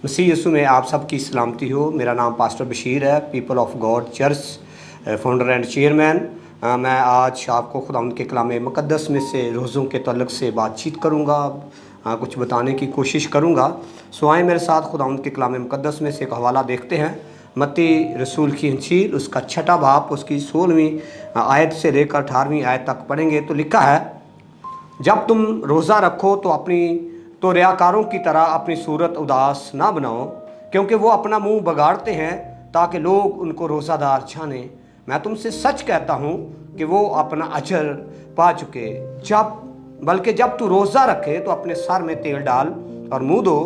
मसीह यीशु में आप सबकी सलामती हो। मेरा नाम पास्टर बशीर है, people of God church founder and chairman. मैं आज आपको खुदावंद के कलाम मुक़द्दस में से रोज़ों के तल्लुक़ से बातचीत करूँगा, कुछ बताने की कोशिश करूँगा। सो आए मेरे साथ खुदावंद के कलाम मुक़द्दस में से एक हवाला देखते हैं। मत्ती रसूल की इंजील उसका 6वां बाब उसकी 16वीं आयत से लेकर 18वीं आयत तक पढ़ेंगे तो लिखा है, जब तुम रोज़ा रखो तो रियाकारों की तरह अपनी सूरत उदास ना बनाओ, क्योंकि वो अपना मुंह बगाड़ते हैं ताकि लोग उनको रोज़ादार जाने। मैं तुमसे सच कहता हूँ कि वो अपना अजर पा चुके। बल्कि जब तू रोज़ा रखे तो अपने सर में तेल डाल और मुंह धो,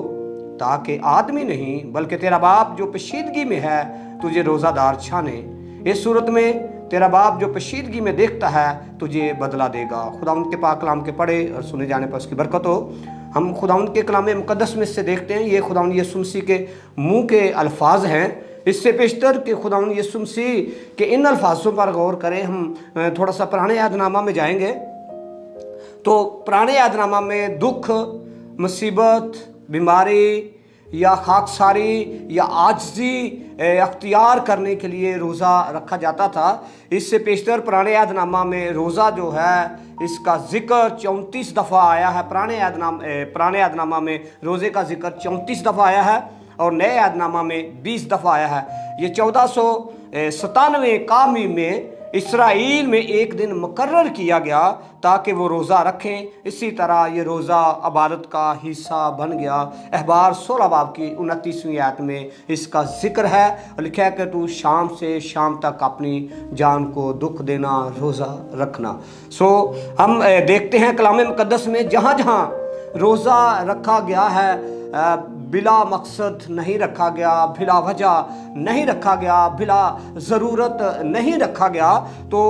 ताकि आदमी नहीं बल्कि तेरा बाप जो पोशीदगी में है तुझे रोज़ादार छाने। इस सूरत में तेरा बाप जो पोशीदगी में देखता है तुझे बदला देगा। खुदावंद के पाक कलाम के पढ़े और सुने जाने पर उसकी बरकत हो। हम खुदावंद के कलाम मुक़द्दस में से देखते हैं, ये खुदावंद यीशु मसीह के मुंह के अल्फाज हैं। इससे पेशतर के खुदावंद यीशु मसीह के इन अल्फाजों पर गौर करें। हम थोड़ा सा पुराने यादनामा में जाएंगे तो पुराने यादनामा में दुख, मुसीबत, बीमारी या खाकसारी या आजिज़ी अख्तियार करने के लिए रोज़ा रखा जाता था। इससे पेशतर पुराने यादनामा में रोज़ा जो है इसका जिक्र 34 दफ़ा आया है। पुराने यादनामा में रोज़े का जिक्र 34 दफ़ा आया है और नए यादनामा में 20 दफ़ा आया है। ये 1497 कामी में इसराइल में एक दिन मुकर्रर किया गया ताकि वो रोज़ा रखें। इसी तरह ये रोज़ा इबादत का हिस्सा बन गया। अहबार 16 बाब की 29वीं आयत में इसका जिक्र है और लिखा है कि तू शाम से शाम तक अपनी जान को दुख देना, रोज़ा रखना। सो हम देखते हैं कलाम मुक़द्दस में जहाँ जहाँ रोज़ा रखा गया है बिला मकसद नहीं रखा गया, बिला वजह नहीं रखा गया, बिला ज़रूरत नहीं रखा गया। तो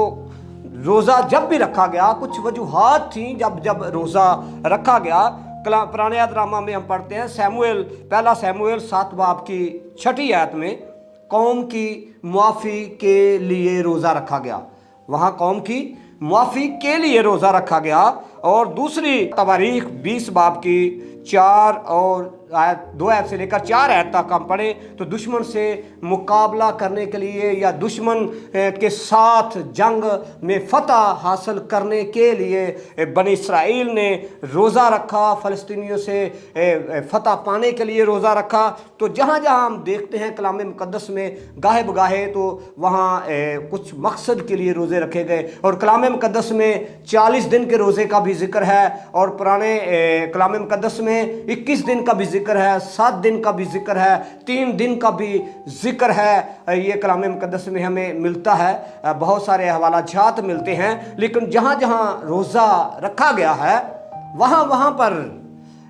रोज़ा जब भी रखा गया कुछ वजूहात थी जब रोज़ा रखा गया। पुराने यादनामा में हम पढ़ते हैं पहला सैमुएल 7 बाब की 6ठी आयत में कौम की मुआफ़ी के लिए रोज़ा रखा गया। वहाँ कौम की मुआफ़ी के लिए रोज़ा रखा गया। और दूसरी तवारीख 20 बाब की 4 और 2 आयत से लेकर 4 आयत तक हम पढ़े तो दुश्मन से मुकाबला करने के लिए या दुश्मन के साथ जंग में फतह हासिल करने के लिए बनी इसराइल ने रोज़ा रखा, फ़लस्तीनियों से फतह पाने के लिए रोज़ा रखा। तो जहाँ जहाँ हम देखते हैं कलाम मुक़द्दस में गाहे बगाहे तो वहाँ कुछ मकसद के लिए रोज़े रखे गए। और कलाम मुक़द्दस में 40 दिन के रोज़े का भी जिक्र है और पुराने कलाम मुक़द्दस में 21 दिन का भी जिक्र है, 7 दिन का भी जिक्र है, 3 दिन का भी जिक्र है। ये कलाम मुक़द्दस में हमें मिलता है, बहुत सारे हवालाजात मिलते हैं। लेकिन जहाँ जहाँ रोज़ा रखा गया है वहाँ वहाँ पर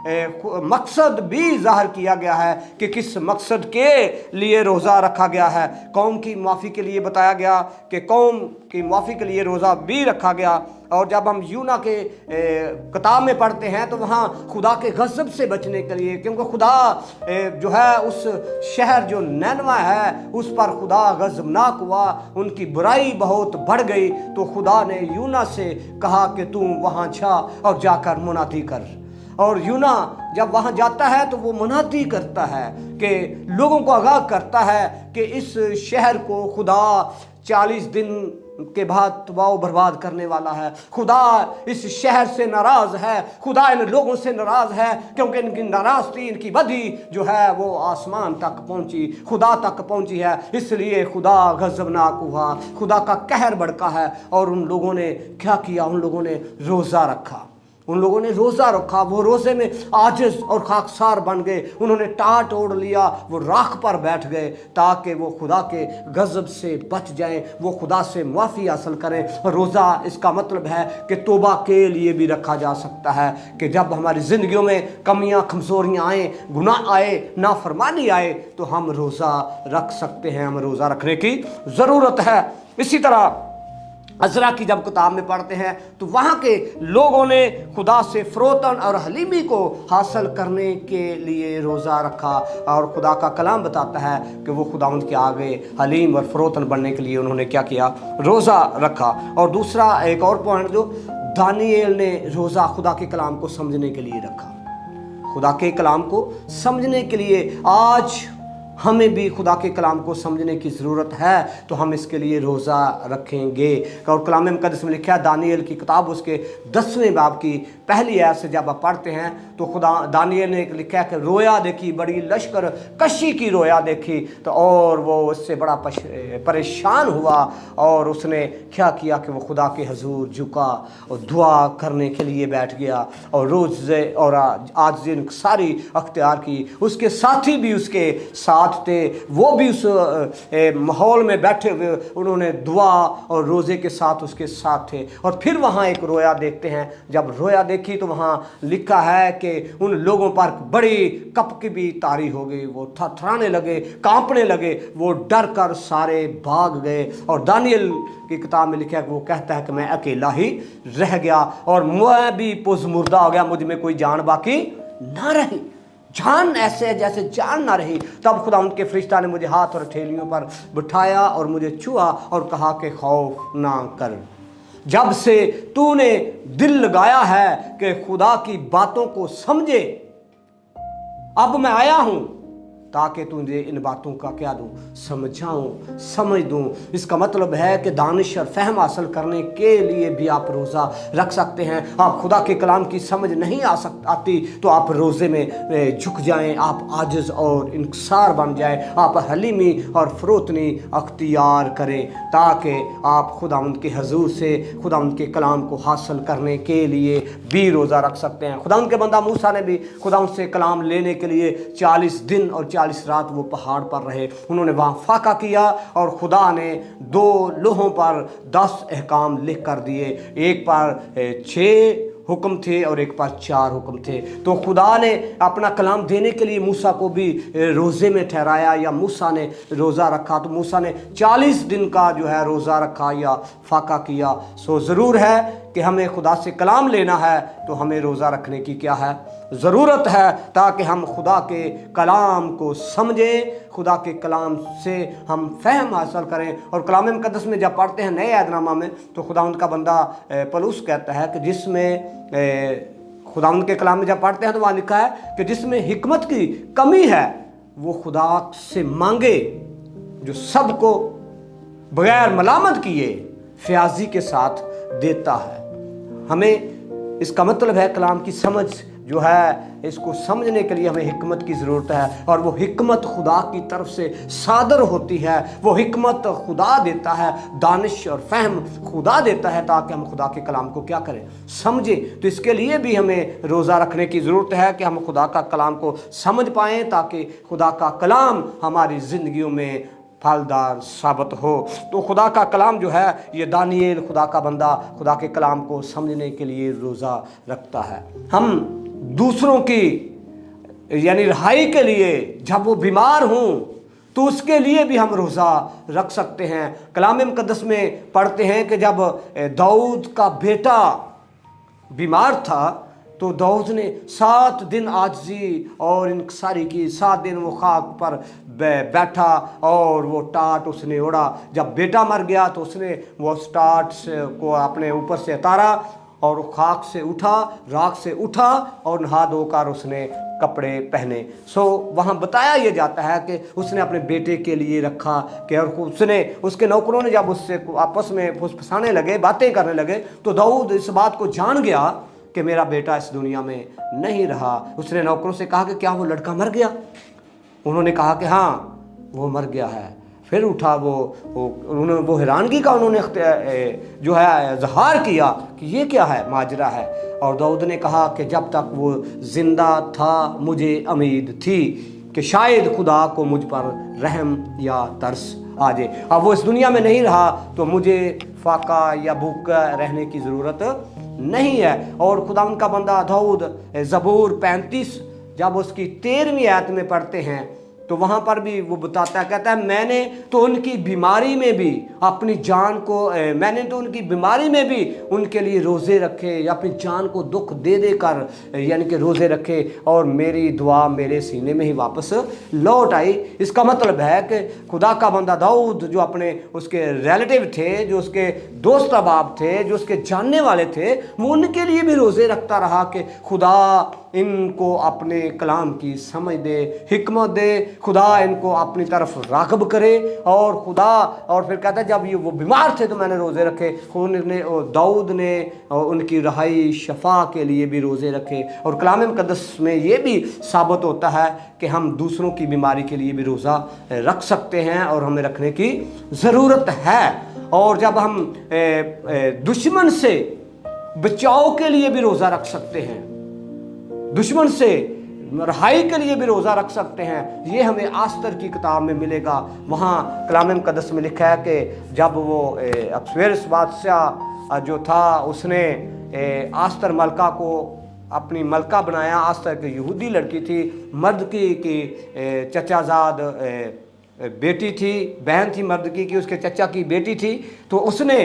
मकसद भी ज़ाहिर किया गया है कि किस मकसद के लिए रोज़ा रखा गया है। कौम की माफ़ी के लिए बताया गया कि कौम की माफ़ी के लिए रोज़ा भी रखा गया। और जब हम यूना के किताब में पढ़ते हैं तो वहाँ खुदा के गज़ब से बचने के लिए, क्योंकि खुदा जो है उस शहर जो नैनवा है उस पर खुदा गज़बनाक हुआ, उनकी बुराई बहुत बढ़ गई। तो खुदा ने यूना से कहा कि तू वहाँ जा और जाकर मुनादी कर। और यूना जब वहाँ जाता है तो वो मुनादी करता है कि लोगों को आगाह करता है कि इस शहर को खुदा 40 दिन के बाद तबाह बर्बाद करने वाला है। खुदा इस शहर से नाराज़ है, खुदा इन लोगों से नाराज़ है, क्योंकि इनकी नाराज़गी, इनकी बदी जो है वो आसमान तक पहुंची, खुदा तक पहुंची है। इसलिए खुदा गज़बनाक हुआ, खुदा का कहर भड़का है। और उन लोगों ने क्या किया? उन लोगों ने रोज़ा रखा। वो रोज़े में आजिज़ और खाकसार बन गए। उन्होंने टाट ओढ़ लिया, वो राख पर बैठ गए ताकि वो खुदा के गज़ब से बच जाएं, वो खुदा से माफ़ी हासिल करें। रोज़ा इसका मतलब है कि तौबा के लिए भी रखा जा सकता है कि जब हमारी ज़िंदगियों में कमियां कमज़ोरियाँ आए, गुनाह आए, नाफरमानी आए तो हम रोज़ा रख सकते हैं। हम रोज़ा रखने की ज़रूरत है। इसी तरह अज़रा की जब किताब में पढ़ते हैं तो वहाँ के लोगों ने खुदा से फ़रोतन और हलीमी को हासिल करने के लिए रोज़ा रखा। और खुदा का कलाम बताता है कि वो खुदावंद के आगे हलीम और फ़रोतन बनने के लिए उन्होंने क्या किया? रोज़ा रखा। और दूसरा एक और पॉइंट जो दानिएल ने रोज़ा खुदा के कलाम को समझने के लिए रखा। खुदा के कलाम को समझने के लिए आज हमें भी खुदा के कलाम को समझने की ज़रूरत है, तो हम इसके लिए रोज़ा रखेंगे। और कलाम मुक़द्दस में लिखा है, दानियल की किताब उसके 10वें बाब की पहली आयत से जब आप पढ़ते हैं तो खुदा दानियल ने लिखा है कि रोया देखी, बड़ी लश्कर कशी की रोया देखी, तो और वो उससे बड़ा परेशान हुआ और उसने क्या किया कि वो खुदा के हजूर झुका और दुआ करने के लिए बैठ गया और रोज़े और आज दिन सारी अख्तियार की। उसके साथी भी उसके साथ थे, वो भी उस माहौल में बैठे हुए उन्होंने दुआ और रोज़े के साथ उसके साथ थे। और फिर वहाँ एक रोया देखते हैं। जब रोया देखी तो वहाँ लिखा है कि उन लोगों पर बड़ी कपकपी तारी हो गई, वो थरथराने लगे, कांपने लगे, वो डर कर सारे भाग गए। और दानियल की किताब में लिखा है कि वो कहता है कि मैं अकेला ही रह गया और मैं भी पुज़मुर्दा हो गया, मुझ में कोई जान बाकी ना रही, जान ऐसे जैसे जान ना रही। तब खुदा उनके फरिश्ता ने मुझे हाथ और हथेलियों पर बिठाया और मुझे छुआ और कहा कि खौफ ना कर, जब से तूने दिल लगाया है कि खुदा की बातों को समझे, अब मैं आया हूं ताकि तुझे इन बातों का क्या दूं, समझाऊं, समझ दूं। इसका मतलब है कि दानिश और फहम हासिल करने के लिए भी आप रोज़ा रख सकते हैं। आप खुदा के कलाम की समझ नहीं आती तो आप रोज़े में झुक जाएं, आप आजिज़ और इंकसार बन जाएं, आप हलीमी और फ़रोतनी अख्तियार करें ताकि आप खुदा उनके हजूर से खुदा उनके कलाम को हासिल करने के लिए भी रोज़ा रख सकते हैं। खुदा उनके बंदा मूसा ने भी खुदा उनसे कलाम लेने के लिए 40 दिन और 40 रात वो पहाड़ पर रहे। उन्होंने वहाँ फाका किया और खुदा ने 2 लोहों पर 10 अहकाम लिख कर दिए, एक पर 6 हुक्म थे और एक पर 4 हुक्म थे। तो खुदा ने अपना कलाम देने के लिए मूसा को भी रोज़े में ठहराया या मूसा ने रोज़ा रखा, तो मूसा ने 40 दिन का जो है रोज़ा रखा या फाका किया। सो ज़रूर है कि हमें खुदा से कलाम लेना है तो हमें रोज़ा रखने की क्या है, ज़रूरत है, ताकि हम खुदा के कलाम को समझें, खुदा के कलाम से हम फहम हासिल करें। और कलाम मुक़द्दस में जब पढ़ते हैं नए अहदनामा में तो खुदा उनका बंदा पौलुस कहता है कि जिसमें खुदा उनके कलाम में जब पढ़ते हैं तो वहाँ लिखा है कि जिसमें हिकमत की कमी है वो खुदा से मांगे जो सबको बगैर मलामत किए फ़याज़ी के साथ देता है। हमें इसका मतलब है कलाम की समझ जो है, इसको समझने के लिए हमें हिकमत की ज़रूरत है और वो हिकमत खुदा की तरफ से सादर होती है। वो हिकमत खुदा देता है, दानिश और फहम खुदा देता है ताकि हम खुदा के कलाम को क्या करें, समझें। तो इसके लिए भी हमें रोज़ा रखने की ज़रूरत है कि हम खुदा का कलाम को समझ पाएँ ताकि खुदा का कलाम हमारी ज़िंदगियों में फलदार साबित हो। तो खुदा का कलाम जो है, ये दानियल खुदा का बंदा खुदा के कलाम को समझने के लिए रोज़ा रखता है। हम दूसरों की यानी रिहाई के लिए जब वो बीमार हों तो उसके लिए भी हम रोज़ा रख सकते हैं। कलाम मुक़द्दस में पढ़ते हैं कि जब दाऊद का बेटा बीमार था तो दाऊद ने 7 दिन आजिज़ी और इंकसारी की, 7 दिन वो खाक पर बैठा और वो टाट उसने ओढ़ा। जब बेटा मर गया तो उसने वो टाट को अपने ऊपर से उतारा और खाक से उठा, राख से उठा और नहा धोकर उसने कपड़े पहने। सो वहाँ बताया ये जाता है कि उसने अपने बेटे के लिए रखा कि और उसके नौकरों ने जब उससे आपस में फुसफुसाने लगे, बातें करने लगे, तो दाऊद इस बात को जान गया कि मेरा बेटा इस दुनिया में नहीं रहा। उसने नौकरों से कहा कि क्या वो लड़का मर गया? उन्होंने कहा कि हाँ वो मर गया है। फिर उठा उन्होंने वो हैरानगी का उन्होंने जो है इज़हार किया कि ये क्या है, माजरा है। और दाऊद ने कहा कि जब तक वो ज़िंदा था मुझे उम्मीद थी कि शायद खुदा को मुझ पर रहम या तरस आ जाए। अब वो इस दुनिया में नहीं रहा तो मुझे फाका या भूखा रहने की ज़रूरत नहीं है। और खुदा उनका बंदा दाऊद ज़बूर 35 जब उसकी 13वीं आयत में पढ़ते हैं तो वहाँ पर भी वो बताता कहता है मैंने तो उनकी बीमारी में भी अपनी जान को मैंने तो उनकी बीमारी में भी उनके लिए रोज़े रखे या अपनी जान को दुख दे देकर यानी कि रोज़े रखे और मेरी दुआ मेरे सीने में ही वापस लौट आई। इसका मतलब है कि खुदा का बंदा दाऊद जो अपने उसके रिलेटिव थे, जो उसके दोस्त अहबाब थे, जो उसके जानने वाले थे, वो उनके लिए भी रोज़े रखता रहा कि खुदा इनको अपने कलाम की समझ दे, हिकमत दे, खुदा इनको अपनी तरफ राग़िब करे। और खुदा, और फिर कहता है जब ये वो बीमार थे तो मैंने रोज़े रखे। दाऊद ने उनकी रहाई शफा के लिए भी रोज़े रखे। और कलाम मुक़द्दस में ये भी साबित होता है कि हम दूसरों की बीमारी के लिए भी रोज़ा रख सकते हैं और हमें रखने की ज़रूरत है। और जब हम दुश्मन से बचाव के लिए भी रोज़ा रख सकते हैं, दुश्मन से रहाई के लिए भी रोज़ा रख सकते हैं। ये हमें आस्तर की किताब में मिलेगा। वहाँ कलाम मुक़द्दस में लिखा है कि जब वो अहसवेरोश बादशाह जो था उसने आस्तर मलका को अपनी मलका बनाया। आस्तर की यहूदी लड़की थी, मर्दकी की चचाजाद बेटी थी, बहन थी मर्दकी की, उसके चचा की बेटी थी। तो उसने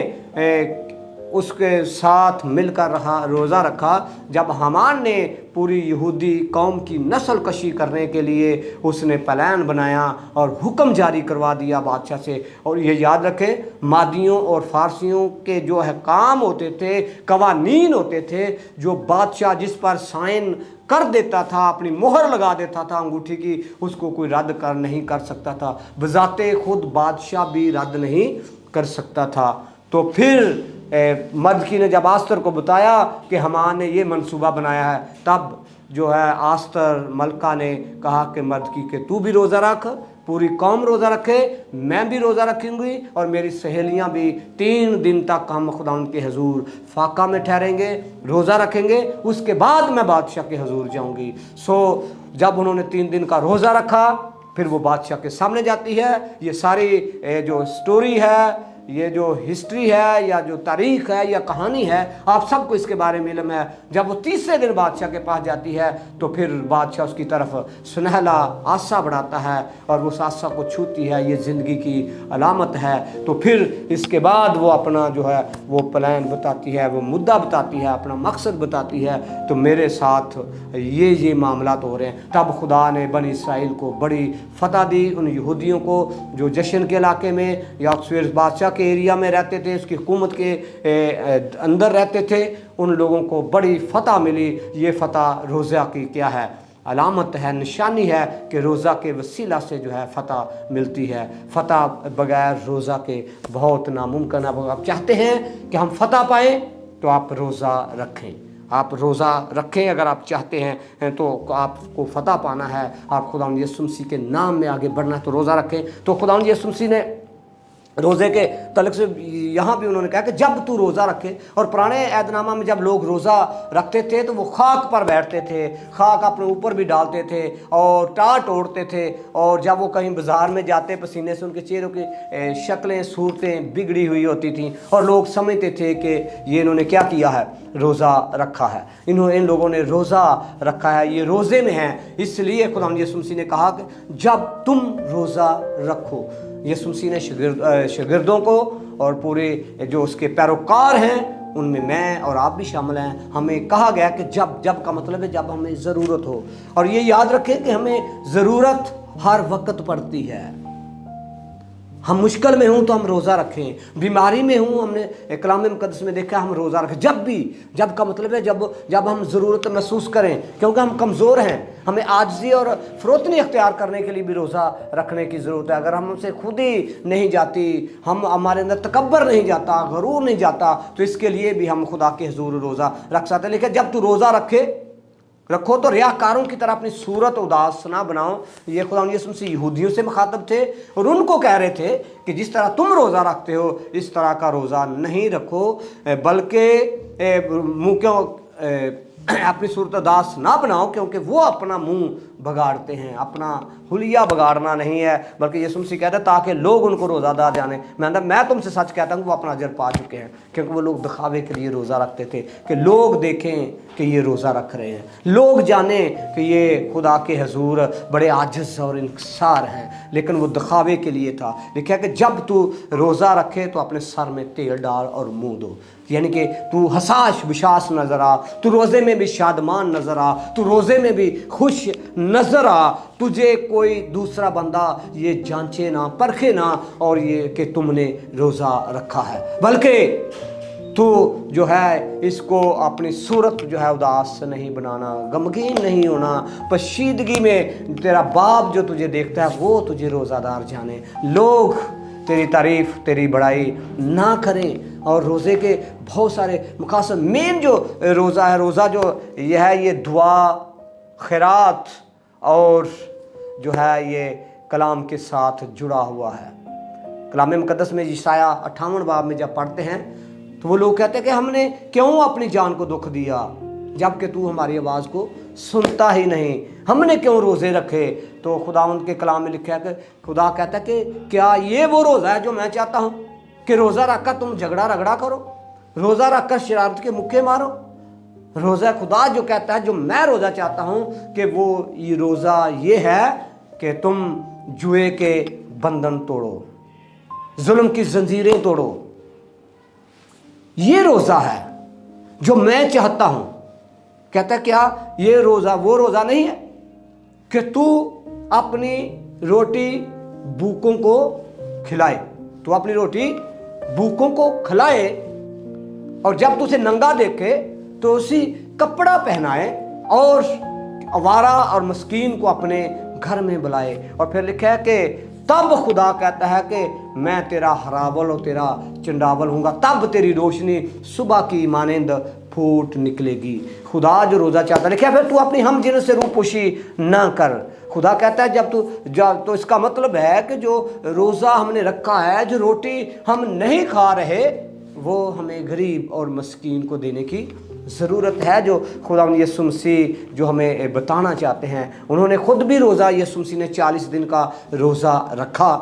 उसके साथ मिलकर रोज़ा रखा। जब हामान ने पूरी यहूदी कौम की नस्ल कशी करने के लिए उसने प्लान बनाया और हुक्म जारी करवा दिया बादशाह से। और ये याद रखें, मादियों और फारसियों के जो अहकाम होते थे, कवानीन होते थे, जो बादशाह जिस पर साइन कर देता था, अपनी मोहर लगा देता था अंगूठी की, उसको कोई रद्द कर नहीं कर सकता था। बजाते खुद बादशाह भी रद्द नहीं कर सकता था। तो फिर मर्दकी ने जब आस्तर को बताया कि हामान ने ये मंसूबा बनाया है, तब जो है आस्तर मलका ने कहा कि मर्दकी के तू भी रोज़ा रख, पूरी कौम रोज़ा रखे, मैं भी रोज़ा रखूँगी और मेरी सहेलियाँ भी। 3 दिन तक हम खुदावंद के हजूर फाका में ठहरेंगे, रोज़ा रखेंगे, उसके बाद मैं बादशाह के हजूर जाऊँगी। जब उन्होंने 3 दिन का रोज़ा रखा, फिर वो बादशाह के सामने जाती है। ये सारी जो स्टोरी है, ये जो हिस्ट्री है या जो तारीख़ है या कहानी है, आप सबको इसके बारे में इल्म है। जब वो 3रे दिन बादशाह के पास जाती है तो फिर बादशाह उसकी तरफ सुनहला आसा बढ़ाता है और उस आसा को छूती है। ये ज़िंदगी की अलामत है। तो फिर इसके बाद वो अपना जो है वो प्लान बताती है, वो मुद्दा बताती है, अपना मकसद बताती है। तो मेरे साथ ये मामला तो हो रहे हैं। तब खुदा ने बनी इसराइल को बड़ी फतह दी। उन यहूदियों को जो जश्न के इलाके में या अहसवेरोश बादशाह के एरिया में रहते थे, उसकी हुकूमत के अंदर रहते थे, उन लोगों को बड़ी फतह मिली। ये फतह रोज़ा की क्या है? अलामत है, निशानी है कि रोज़ा के वसीला से जो है फ़तह मिलती है। फ़तह बगैर रोज़ा के बहुत नामुमकिन है। आप चाहते हैं कि हम फ़तह पाएँ तो आप रोज़ा रखें, आप रोज़ा रखें। अगर आप चाहते हैं तो आपको फ़तह पाना है, आप खुदावंद यीशु मसीह के नाम में आगे बढ़ना है तो रोज़ा रखें। तो खुदावंद यीशु मसीह ने रोज़े के तलक से यहाँ भी उन्होंने कहा कि जब तू रोज़ा रखे। और पुराने ऐदनामा में जब लोग रोज़ा रखते थे तो वो खाक पर बैठते थे, खाक अपने ऊपर भी डालते थे और टाट ओढ़ते थे। और जब वो कहीं बाज़ार में जाते, पसीने से उनके चेहरों की शक्लें सूरतें बिगड़ी हुई होती थी और लोग समझते थे कि ये इन्होंने क्या किया है, रोज़ा रखा है, इन लोगों ने रोज़ा रखा है, ये रोज़े में हैं। इसलिए खुदावंद यीशु मसीह ने कहा कि जब तुम रोज़ा रखो। यीशु मसीह ने शागिर्दों को और पूरे जो उसके पैरोकार हैं, उनमें मैं और आप भी शामिल हैं, हमें कहा गया कि जब का मतलब है जब हमें ज़रूरत हो। और ये याद रखें कि हमें ज़रूरत हर वक्त पड़ती है। हम मुश्किल में हूँ तो हम रोज़ा रखें, बीमारी में हूँ, हमने कलाम मुक़द्दस में देखा हम रोज़ा रखें। जब का मतलब है जब हम ज़रूरत महसूस करें, क्योंकि हम कमज़ोर हैं, हमें आजिज़ी और फ़रोतनी अख्तियार करने के लिए भी रोज़ा रखने की ज़रूरत है। अगर हमसे खुद ही नहीं जाती, हमारे अंदर तकब्बर नहीं जाता, गरूर नहीं जाता, तो इसके लिए भी हम खुदा के हुज़ूर रोज़ा रख सकते हैं। लेकिन जब तू रोज़ा रखो तो रियाकारों की तरह अपनी सूरत उदास ना बनाओ। ये खुदावंद यीशु मसीह यहूदियों से मुखातब थे और उनको कह रहे थे कि जिस तरह तुम रोज़ा रखते हो इस तरह का रोज़ा नहीं रखो, बल्कि मुँह क्यों अपनी सूरत उदास ना बनाओ, क्योंकि वो अपना मुंह बगाड़ते हैं। अपना हुलिया बगाड़ना नहीं है, बल्कि यीशु मसीह कहता है ताकि लोग उनको रोज़ादार जाने। मैं तुमसे सच कहता हूँ वो अपना अजर पा चुके हैं, क्योंकि वो लोग दिखावे के लिए रोज़ा रखते थे कि लोग देखें कि ये रोज़ा रख रहे हैं, लोग जाने कि ये खुदा के हुज़ूर बड़े आजिज़ और इंकसार हैं। लेकिन वो दिखावे के लिए था। लिखा कि जब तू रोज़ा रखे तो अपने सर में तेल डाल और मुँह दो, यानी कि तू हसाश बिशास नज़र आ, तू रोज़े में भी शादमान नज़र आ, तू रोज़े में भी खुश नज़र आ। तुझे कोई दूसरा बंदा ये जांचे ना, परखे ना और ये कि तुमने रोज़ा रखा है, बल्कि तो जो है इसको अपनी सूरत जो है उदास नहीं बनाना, गमगीन नहीं होना। पशीदगी में तेरा बाप जो तुझे देखता है वो तुझे रोज़ादार जाने। लोग तेरी तारीफ़, तेरी बड़ाई ना करें। और रोज़े के बहुत सारे मकासद, मेन जो रोज़ा है, रोज़ा जो यह है, ये दुआ, खैरात और जो है ये कलाम के साथ जुड़ा हुआ है। कलाम मुकद्दस में यशाया 58 बाब में जब पढ़ते हैं तो वो लोग कहते हैं कि हमने क्यों अपनी जान को दुख दिया जबकि तू हमारी आवाज़ को सुनता ही नहीं, हमने क्यों रोज़े रखे। तो खुदावंद के कलाम में लिखा है कि खुदा कहता है कि क्या ये वो रोज़ा है जो मैं चाहता हूँ कि रोज़ा रखकर तुम झगड़ा रगड़ा करो, रोज़ा रखकर शरारत के मुक्के मारो। रोज़ा खुदा जो कहता है, जो मैं रोज़ा चाहता हूँ कि वो ये रोज़ा ये है कि तुम जुए के बंधन तोड़ो, जुल्म की जंजीरें तोड़ो। ये रोज़ा है जो मैं चाहता हूँ। कहता क्या ये रोज़ा वो रोज़ा नहीं है कि तू अपनी रोटी भूखों को खिलाए, तू अपनी रोटी भूखों को खिलाए और जब तुझे नंगा देखे तो उसी कपड़ा पहनाए और आवारा और मस्कीन को अपने घर में बुलाए। और फिर लिखा है कि तब खुदा कहता है कि मैं तेरा हरावल और तेरा चंडावल हूँगा, तब तेरी रोशनी सुबह की मानंद फूट निकलेगी। खुदा जो रोज़ा चाहता है, लिखा है फिर तू अपनी हम जिन्स से रूपोशी ना कर। खुदा कहता है जब तो इसका मतलब है कि जो रोज़ा हमने रखा है, जो रोटी हम नहीं खा रहे, वो हमें गरीब और मस्कीन को देने की ज़रूरत है। जो खुदा यीशु मसीह जो हमें बताना चाहते हैं, उन्होंने खुद भी रोज़ा, यीशु मसीह ने 40 दिन का रोज़ा रखा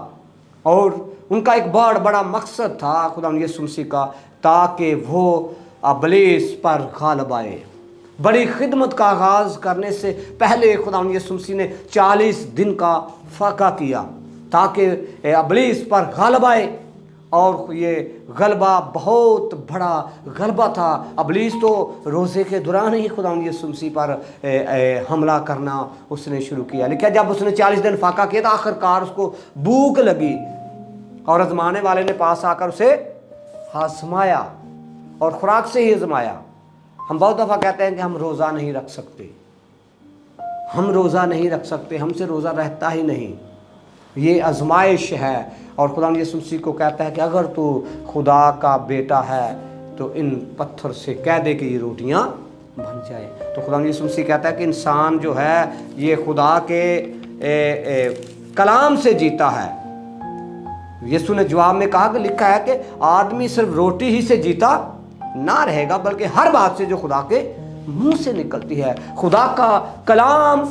और उनका एक बड़ा मकसद था खुदा यीशु मसीह का, ताकि वो अबलीस पर गालिब आए। बड़ी खिदमत का आगाज़ करने से पहले खुदा यीशु मसीह ने 40 दिन का फाका किया ताकि अबलीस पर गालिब आए। और ये गलबा बहुत बड़ा गलबा था। अबलीस तो रोज़े के दौरान ही खुदा यीशु मसीह पर हमला करना उसने शुरू किया। लेकिन जब उसने 40 दिन फाका किया तो आखिरकार उसको भूख लगी और आजमाने वाले ने पास आकर उसे आजमाया और खुराक से ही आजमाया। हम बहुत दफ़ा कहते हैं कि हम रोज़ा नहीं रख सकते, हम रोज़ा नहीं रख सकते, हमसे रोज़ा रहता ही नहीं। ये आजमाइश है और खुदा यीशु मसीह को कहता है कि अगर तू खुदा का बेटा है तो इन पत्थर से कह दे कि ये रोटियां बन जाए। तो खुदा यीशु मसीह कहता है कि इंसान जो है ये खुदा के कलाम से जीता है। यीशु ने जवाब में कहा कि लिखा है कि आदमी सिर्फ रोटी ही से जीता ना रहेगा बल्कि हर बात से जो खुदा के मुंह से निकलती है। खुदा का कलाम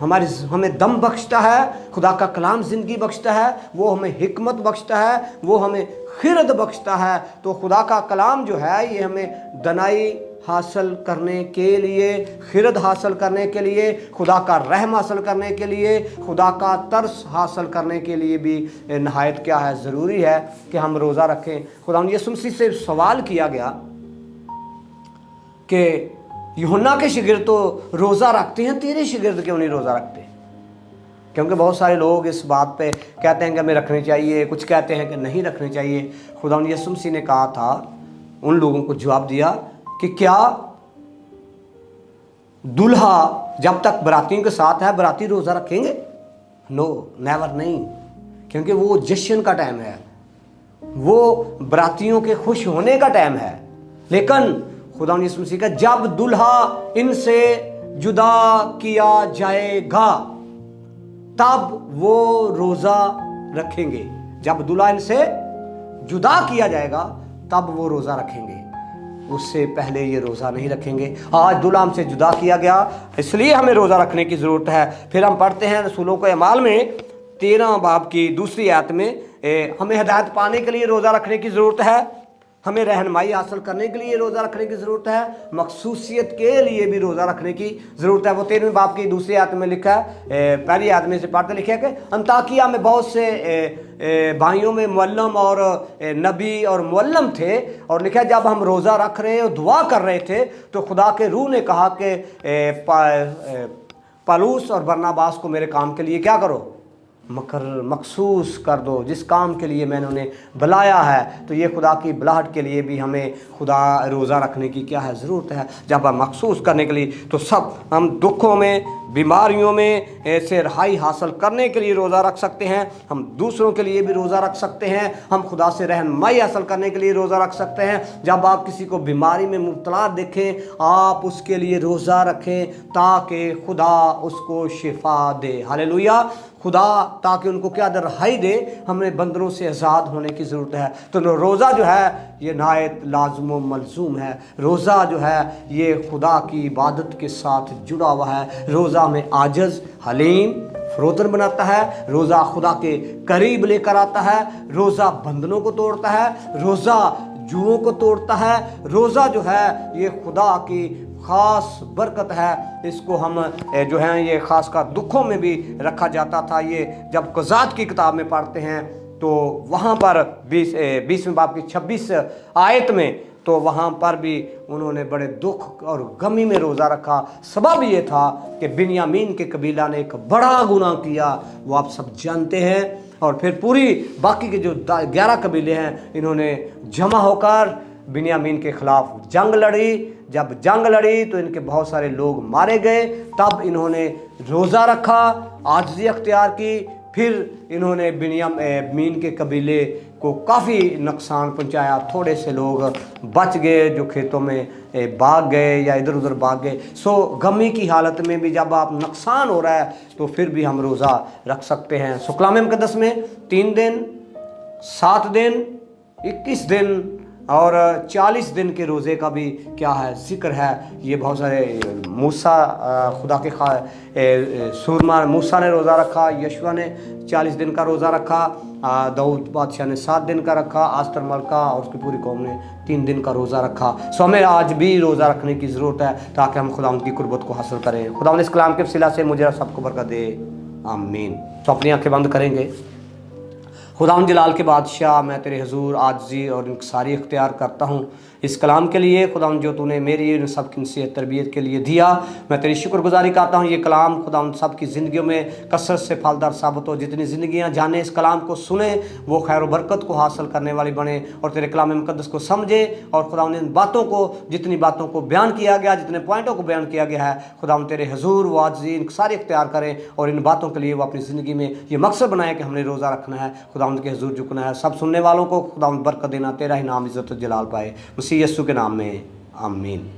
हमें दम बख्शता है, खुदा का कलाम ज़िंदगी बख्शता है, वो हमें हिकमत बख्शता है, वो हमें खिरद बख्शता है। तो खुदा का कलाम जो है ये हमें दनाई हासिल करने के लिए, खिरद हासिल करने के लिए, खुदा का रहम हासिल करने के लिए, खुदा का तरस हासिल करने के लिए भी नहायत क्या है ज़रूरी है कि हम रोज़ा रखें। खुदा यीशु मसीह से सवाल किया गया कि यूहन्ना के शिगिर्द तो रोज़ा रखते हैं, तेरे शिगिर्द क्यों नहीं रोज़ा रखते? क्योंकि बहुत सारे लोग इस बात पे कहते हैं कि हमें रखने चाहिए, कुछ कहते हैं कि नहीं रखने चाहिए। खुदा यीशु मसीह ने कहा था, उन लोगों को जवाब दिया कि क्या दूल्हा जब तक बरातियों के साथ है बराती रोज़ा रखेंगे? नो, नेवर, नहीं। क्योंकि वो जश्न का टाइम है, वो बरातियों के खुश होने का टाइम है। लेकिन खुदा यीशु मसीह का जब दूल्हा इनसे जुदा किया जाएगा तब वो रोज़ा रखेंगे। जब दूल्हा इनसे जुदा किया जाएगा तब वो रोज़ा रखेंगे, उससे पहले ये रोज़ा नहीं रखेंगे। आज दूल्हा हमसे जुदा किया गया, इसलिए हमें रोज़ा रखने की ज़रूरत है। फिर हम पढ़ते हैं रसूलों के अमाल में 13 बाब की दूसरी आयत में हमें हिदायत पाने के लिए रोज़ा रखने की ज़रूरत है, हमें रहनुमाई हासिल करने के लिए रोज़ा रखने की ज़रूरत है, मखसूसियत के लिए भी रोज़ा रखने की ज़रूरत है। वो 13वें बाब की दूसरी आयत में लिखा है, पहली आयत में से पढ़ते लिखा है कि अंताकिया में बहुत से भाइयों में मुअल्लम और नबी और मुअल्लम थे। और लिखा है जब हम रोज़ा रख रहे और दुआ कर रहे थे तो खुदा के रूह ने कहा कि पौलुस और बरनबास को मेरे काम के लिए क्या करो, मखसूस कर दो, जिस काम के लिए मैंने उन्हें बुलाया है। तो ये खुदा की बुलाहट के लिए भी हमें खुदा रोज़ा रखने की क्या है ज़रूरत है। जब हम मखसूस करने के लिए, तो सब हम दुखों में, बीमारियों में ऐसे रहाई हासिल करने के लिए रोज़ा रख सकते हैं। हम दूसरों के लिए भी रोज़ा रख सकते हैं। हम खुदा से रहनुमाई हासिल करने के लिए रोज़ा रख सकते हैं। जब आप किसी को बीमारी में मुब्तला देखें, आप उसके लिए रोज़ा रखें ताकि खुदा उसको शिफा दे। हालेलुया। खुदा ताकि उनको क्या दे, रहाई दे। हमें बंदरों से आज़ाद होने की ज़रूरत है। तो रोज़ा जो है ये नहायत लाज़िम व मलज़ूम है। रोज़ा जो है ये खुदा की इबादत के साथ जुड़ा हुआ है। रोज़ा में आजिज़, हलीम, फ़रोतन बनाता है। रोज़ा खुदा के करीब लेकर आता है। रोज़ा बंधनों को तोड़ता है। रोज़ा जुओं को तोड़ता है। रोज़ा जो है ये खुदा की ख़ास बरकत है। इसको हम जो है ये ख़ास कर दुखों में भी रखा जाता था। ये जब क़ज़ात की किताब में पढ़ते हैं तो वहाँ पर 20वें बाब की 26 आयत में, तो वहाँ पर भी उन्होंने बड़े दुख और गमी में रोज़ा रखा। सबब ये था कि बिन्यामीन के कबीला ने एक बड़ा गुनाह किया, वो आप सब जानते हैं। और फिर पूरी बाकी के जो 11 कबीले हैं, इन्होंने जमा होकर बिन्यामीन के खिलाफ जंग लड़ी। जब जंग लड़ी तो इनके बहुत सारे लोग मारे गए। तब इन्होंने रोज़ा रखा, आजिज़ी अख्तियार की। फिर इन्होंने बिन्यामीन के कबीले को काफ़ी नुकसान पहुंचाया। थोड़े से लोग बच गए जो खेतों में भाग गए या इधर उधर भाग गए। सो गमी की हालत में भी जब आप नुकसान हो रहा है तो फिर भी हम रोज़ा रख सकते हैं। सो कलाम मुक़द्दस में 3 दिन, 7 दिन, 21 दिन और 40 दिन के रोज़े का भी क्या है जिक्र है। ये बहुत सारे मूसा, खुदा के सूरमा मूसा ने रोज़ा रखा, यशवा ने 40 दिन का रोज़ा रखा, दाऊद बादशाह ने 7 दिन का रखा, आस्तर मलका और उसकी पूरी कौम ने 3 दिन का रोज़ा रखा। सो हमें आज भी रोज़ा रखने की ज़रूरत है ताकि हम खुदा की कुर्बत को हासिल करें। खुदा इस कलाम के वसीला से मुझे सबको बरकत दे, आमीन। तो अपनी आंखें बंद करेंगे। खुदा जलाल के बादशाह, मैं तेरे हुजूर आजिज़ी और इंकसारी इख्तियार करता हूँ इस कलाम के लिए। खुदा जो तूने मेरी इन सब की नसीहत तरबियत के लिए दिया, मैं तेरी शुक्रगुजारी करता हूँ। ये कलाम खुदा सब की ज़िंदगियों में कसरत से फलदार साबित हो। जितनी ज़िंदगियाँ जाने इस कलाम को सुने वो खैर व बरकत को हासिल करने वाली बने और तेरे कलाम मुक़द्दस को समझे। और खुदा इन बातों को, जितनी बातों को बयान किया गया, जितने पॉइंटों को बयान किया गया है, खुदा तेरे हुजूर वो आजिज़ी इंकसारी इख्तियार करें और इन बातों के लिए वो अपनी ज़िंदगी में ये मकसद बनाए कि हमने रोज़ा रखना है, खुदा के हुजूर झुकना है। सब सुनने वालों को खुदा बरकत देना, तेरा ही नाम इज़्ज़त जलाल पाए। मसीह यीशु के नाम में, आमीन।